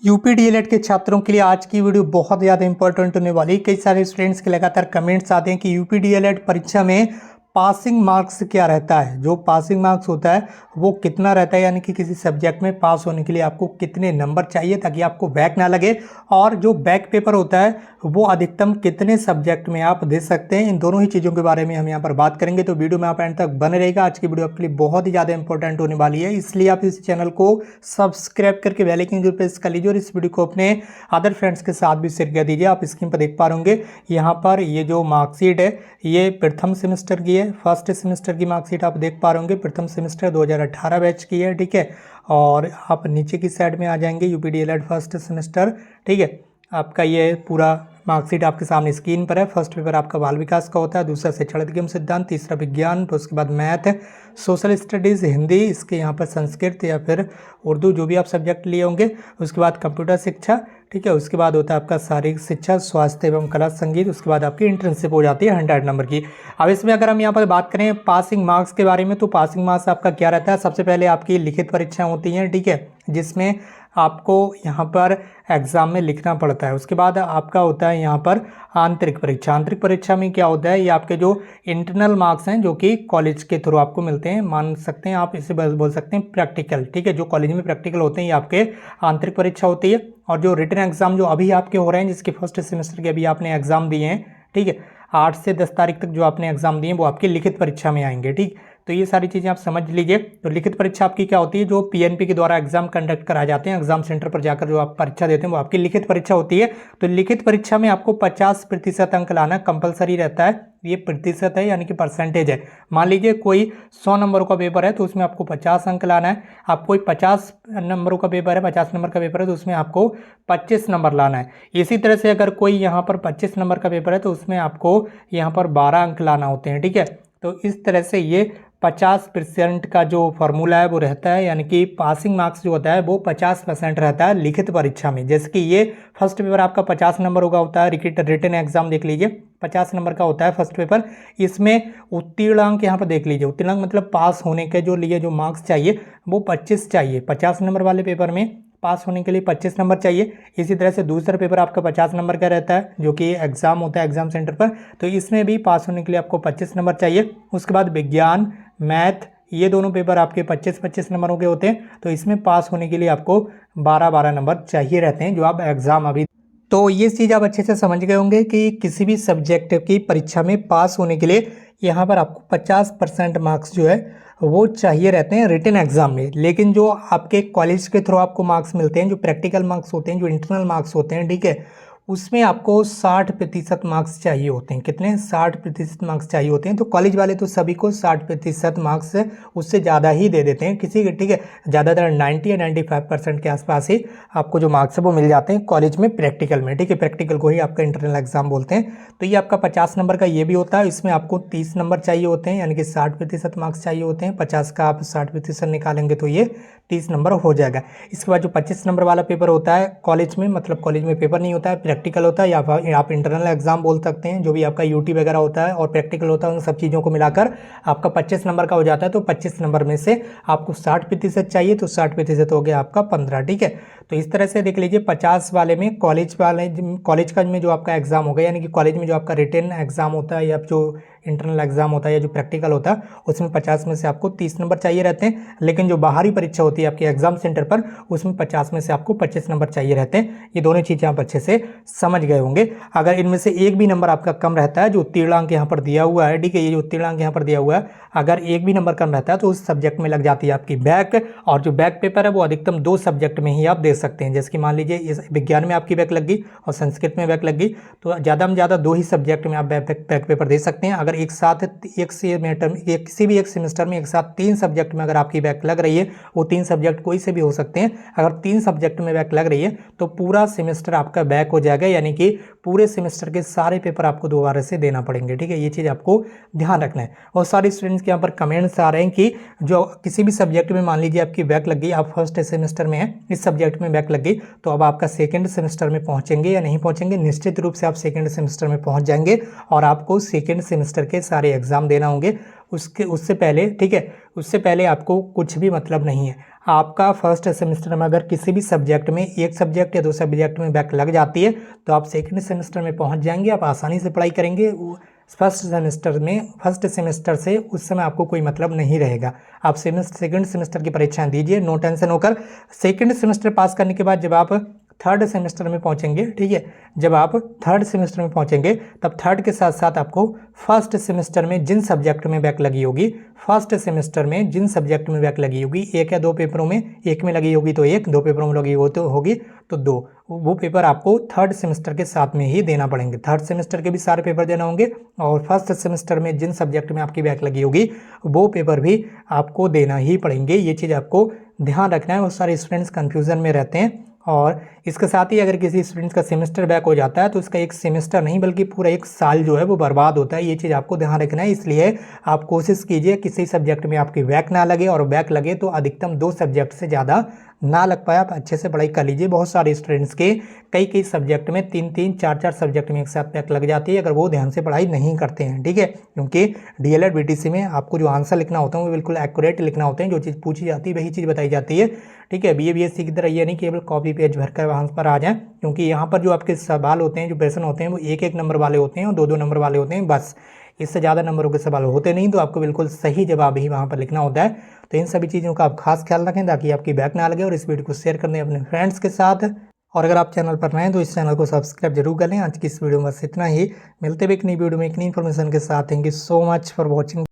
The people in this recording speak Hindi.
यूपी डीएलएड के छात्रों के लिए आज की वीडियो बहुत ज़्यादा इंपॉर्टेंट होने वाली है। कई सारे स्टूडेंट्स के लगातार कमेंट्स आते हैं कि यूपी डीएलएड परीक्षा में पासिंग मार्क्स क्या रहता है। जो पासिंग मार्क्स होता है वो कितना रहता है, यानी कि किसी सब्जेक्ट में पास होने के लिए आपको कितने नंबर चाहिए ताकि आपको बैक ना लगे, और जो बैक पेपर होता है वो अधिकतम कितने सब्जेक्ट में आप दे सकते हैं। इन दोनों ही चीज़ों के बारे में हम यहाँ पर बात करेंगे, तो वीडियो में आप एंड तक बने रहेगा। आज की वीडियो आपके लिए बहुत ही ज़्यादा इंपॉर्टेंट होने वाली है, इसलिए आप इस चैनल को सब्सक्राइब करके बेल आइकन जरूर प्रेस कर लीजिए और इस वीडियो को अपने अदर फ्रेंड्स के साथ भी शेयर कर दीजिए। आप स्क्रीन पर देख पा रहे होंगे यहाँ पर ये जो मार्कशीट है ये प्रथम सेमेस्टर की है। फर्स्ट सेमेस्टर की मार्कशीट आप देख पा रहे होंगे, प्रथम सेमेस्टर 2018 बैच की है, ठीक है। और आप नीचे की साइड में आ जाएंगे यूपी डीएलएड फर्स्ट सेमेस्टर, ठीक है। आपका ये पूरा मार्कशीट आपके सामने स्क्रीन पर है। फर्स्ट पेपर आपका बाल विकास का होता है, दूसरा शिक्षण अधिगम सिद्धांत, तीसरा विज्ञान, तो उसके बाद मैथ, सोशल स्टडीज़, हिंदी, इसके यहाँ पर संस्कृत या फिर उर्दू जो भी आप सब्जेक्ट लिए होंगे, उसके बाद कंप्यूटर शिक्षा, ठीक है। उसके बाद होता है आपका शारीरिक शिक्षा, स्वास्थ्य एवं कला संगीत, उसके बाद आपकी इंटर्नशिप हो जाती है 100 नंबर की। अब इसमें अगर हम यहाँ पर बात करें पासिंग मार्क्स के बारे में, तो पासिंग मार्क्स आपका क्या रहता है। सबसे पहले आपकी लिखित परीक्षाएं होती हैं, ठीक है, जिसमें आपको यहाँ पर एग्ज़ाम में लिखना पड़ता है। उसके बाद आपका होता है यहाँ पर आंतरिक परीक्षा। आंतरिक परीक्षा में क्या होता है, ये आपके जो इंटरनल मार्क्स हैं जो कि कॉलेज के थ्रू आपको मिलते हैं, मान सकते हैं आप इसे बोल सकते हैं प्रैक्टिकल, ठीक है। जो कॉलेज में प्रैक्टिकल होते हैं ये आपके आंतरिक परीक्षा होती है। और जो रिटन एग्जाम जो अभी आपके हो रहे हैं, जिसके फर्स्ट सेमेस्टर के अभी आपने एग्जाम दिए हैं, ठीक है, 8 से 10 तारीख तक जो आपने एग्जाम दिए हैं वो आपकी लिखित परीक्षा में आएंगे, ठीक। तो ये सारी चीज़ें आप समझ लीजिए। तो लिखित परीक्षा आपकी क्या होती है, जो पीएनपी के द्वारा एग्जाम कंडक्ट कराए जाते हैं, एग्जाम सेंटर पर जाकर जो आप परीक्षा देते हैं वो आपकी लिखित परीक्षा होती है। तो लिखित परीक्षा में आपको 50% अंक लाना कंपलसरी रहता है। ये प्रतिशत है यानी कि परसेंटेज है। मान लीजिए कोई 100 नंबरों का पेपर है तो उसमें आपको 50 अंक लाना है। आप कोई 50 नंबरों का पेपर है, 50 नंबर का पेपर है, तो उसमें आपको 25 नंबर लाना है। इसी तरह से अगर कोई यहाँ पर 25 नंबर का पेपर है तो उसमें आपको यहाँ पर 12 अंक लाना होते हैं, ठीक है। तो इस तरह से ये 50% का जो फॉर्मूला है वो रहता है, यानी कि पासिंग मार्क्स जो होता है वो 50% रहता है लिखित परीक्षा में। जैसे कि ये फर्स्ट पेपर आपका 50 नंबर का होता है, रिटन एग्जाम देख लीजिए 50 नंबर का होता है फर्स्ट पेपर। इसमें उत्तीर्णांक यहाँ पर देख लीजिए, उत्तीर्णांक मतलब पास होने के जो लिए जो मार्क्स चाहिए वो 25 चाहिए। 50 नंबर वाले पेपर में पास होने के लिए 25 नंबर चाहिए। इसी तरह से दूसरा पेपर आपका 50 नंबर का रहता है जो कि एग्जाम होता है एग्जाम सेंटर पर, तो इसमें भी पास होने के लिए आपको 25 नंबर चाहिए। उसके बाद विज्ञान, मैथ, ये दोनों पेपर आपके 25-25 नंबरों के होते हैं, तो इसमें पास होने के लिए आपको 12-12 नंबर चाहिए रहते हैं जो आप एग्ज़ाम अभी। तो ये चीज़ आप अच्छे से समझ गए होंगे कि किसी भी सब्जेक्ट की परीक्षा में पास होने के लिए यहाँ पर आपको 50% मार्क्स जो है वो चाहिए रहते हैं रिटन एग्जाम में। लेकिन जो आपके कॉलेज के थ्रू आपको मार्क्स मिलते हैं, जो प्रैक्टिकल मार्क्स होते हैं, जो इंटरनल मार्क्स होते हैं, ठीक है, उसमें आपको 60% मार्क्स चाहिए होते हैं। कितने? 60% मार्क्स चाहिए होते हैं। तो कॉलेज वाले तो सभी को 60% मार्क्स उससे ज़्यादा ही दे देते हैं किसी के, ठीक है। ज़्यादातर 90 या 95% के आसपास ही आपको जो मार्क्स है वो मिल जाते हैं कॉलेज में प्रैक्टिकल में, ठीक है। प्रैक्टिकल को ही आपका इंटरनल एग्जाम बोलते हैं। तो ये आपका 50 नंबर का ये भी होता है, इसमें आपको 30 नंबर चाहिए होते हैं, यानी कि 60% मार्क्स चाहिए होते हैं। 50 का आप 60% निकालेंगे तो ये 30 नंबर हो जाएगा। इसके बाद जो 25 नंबर वाला पेपर होता है कॉलेज में, मतलब कॉलेज में पेपर नहीं होता है, प्रैक्टिकल होता है, या आप इंटरनल एग्जाम बोल सकते हैं। जो भी आपका यूटी वगैरह होता है और प्रैक्टिकल होता है, उन सब चीज़ों को मिलाकर आपका 25 नंबर का हो जाता है। तो 25 नंबर में से आपको 60% चाहिए, तो 60% हो गया आपका 15, ठीक है। तो इस तरह से देख लीजिए 50 वाले में कॉलेज का में जो आपका एग्जाम होगा, यानी कि कॉलेज में जो आपका रिटन एग्जाम होता है या जो इंटरनल एग्जाम होता है या जो प्रैक्टिकल होता है, उसमें 50 में से आपको 30 नंबर चाहिए रहते हैं। लेकिन जो बाहरी परीक्षा होती है आपके एग्जाम सेंटर पर, उसमें 50 में से आपको 25 नंबर चाहिए रहते हैं। ये दोनों चीज़ें आप अच्छे से समझ गए होंगे। अगर इनमें से एक भी नंबर आपका कम रहता है, जो उत्तीर्णांक यहाँ पर दिया हुआ है, ठीक है, ये जो उत्तीर्णांक यहाँ पर दिया हुआ है, अगर एक भी नंबर कम रहता है तो उस सब्जेक्ट में लग जाती है आपकी बैक। और जो बैक पेपर है वो अधिकतम 2 सब्जेक्ट में ही आप दे सकते हैं। जैसे कि मान लीजिए इस विज्ञान में आपकी बैक लग गई और संस्कृत में बैक लग गई, तो ज़्यादा में ज़्यादा 2 ही सब्जेक्ट में आप बैक पेपर दे सकते हैं। अगर एक साथ किसी भी एक सेमेस्टर में एक साथ 3 सब्जेक्ट में अगर आपकी बैक लग रही है, वो 3 सब्जेक्ट कोई से भी हो सकते हैं, अगर 3 सब्जेक्ट में बैक लग रही है तो पूरा सेमेस्टर आपका बैक हो जाएगा, यानी कि पूरे सेमेस्टर के सारे पेपर आपको दोबारा से देना पड़ेंगे, ठीक है। ये चीज़ आपको ध्यान रखना है। और सारे स्टूडेंट्स के यहाँ पर कमेंट्स आ रहे हैं कि जो किसी भी सब्जेक्ट में मान लीजिए आपकी बैक लग गई, आप फर्स्ट सेमेस्टर में हैं, इस सब्जेक्ट में बैक लग गई, तो अब आपका सेकेंड सेमेस्टर में पहुँचेंगे या नहीं पहुँचेंगे? निश्चित रूप से आप सेकेंड सेमेस्टर में पहुँच जाएंगे और आपको सेकेंड सेमेस्टर सेमेस्टर के सारे एग्ज़ाम देना होंगे। उससे पहले, ठीक है, उससे पहले आपको कुछ भी मतलब नहीं है। आपका फर्स्ट सेमेस्टर में अगर किसी भी सब्जेक्ट में, एक सब्जेक्ट या 2 सब्जेक्ट में बैक लग जाती है तो आप सेकंड सेमेस्टर में पहुंच जाएंगे, आप आसानी से पढ़ाई करेंगे। फर्स्ट सेमेस्टर से उस समय आपको कोई मतलब नहीं रहेगा। आप सेकंड सेमेस्टर की परीक्षाएं दीजिए, नो टेंशन होकर। सेकंड सेमेस्टर पास करने के बाद जब आप थर्ड सेमेस्टर में पहुंचेंगे, ठीक है, जब आप थर्ड सेमेस्टर में पहुंचेंगे तब थर्ड के साथ साथ आपको फर्स्ट सेमेस्टर में जिन सब्जेक्ट में बैक लगी होगी, फर्स्ट सेमेस्टर में जिन सब्जेक्ट में बैक लगी होगी, एक या 2 पेपरों में, एक में लगी होगी तो एक, 2 पेपरों में लगी होगी तो 2, वो पेपर आपको थर्ड सेमेस्टर के साथ में ही देना पड़ेंगे। थर्ड सेमेस्टर के भी सारे पेपर देना होंगे और फर्स्ट सेमेस्टर में जिन सब्जेक्ट में आपकी बैक लगी होगी वो पेपर भी आपको देना ही पड़ेंगे। ये चीज़ आपको ध्यान रखना है। बहुत सारे स्टूडेंट्स कन्फ्यूज़न में रहते हैं। और इसके साथ ही अगर किसी स्टूडेंट्स का सेमेस्टर बैक हो जाता है तो उसका एक सेमेस्टर नहीं बल्कि पूरा एक साल जो है वो बर्बाद होता है। ये चीज़ आपको ध्यान रखना है। इसलिए आप कोशिश कीजिए किसी सब्जेक्ट में आपकी बैक ना लगे, और बैक लगे तो अधिकतम 2 सब्जेक्ट से ज़्यादा ना लग पाए। आप अच्छे से पढ़ाई कर लीजिए। बहुत सारे स्टूडेंट्स के कई सब्जेक्ट में 3-3, 4-4 सब्जेक्ट में एक साथ बैक लग जाती है अगर वो ध्यान से पढ़ाई नहीं करते हैं, ठीक है। क्योंकि डीएलएड बीटीसी में आपको जो आंसर लिखना होता है वो बिल्कुल एक्यूरेट लिखना होता है। जो चीज़ पूछी जाती है वही चीज़ बताई जाती है, ठीक है। बीएससी की तरह ये नहीं केवल कॉपी पेज भरकर वहाँ पर आ जाए, क्योंकि यहाँ पर जो आपके सवाल होते हैं, जो प्रश्न होते हैं वो 1-1 नंबर वाले होते हैं और 2-2 नंबर वाले होते हैं, बस। इससे ज़्यादा नंबरों के सवाल होते नहीं, तो आपको बिल्कुल सही जवाब ही वहाँ पर लिखना होता है। तो इन सभी चीज़ों का आप खास ख्याल रखें ताकि आपकी बैक ना लगे। और इस वीडियो को शेयर कर दें अपने फ्रेंड्स के साथ। और अगर आप चैनल पर नए हैं तो इस चैनल को सब्सक्राइब जरूर कर लें। आज की इस वीडियो में बस इतना ही। मिलते हुए एक नई वीडियो में एक नई इन्फॉर्मेशन के साथ। Thank you so much for watching.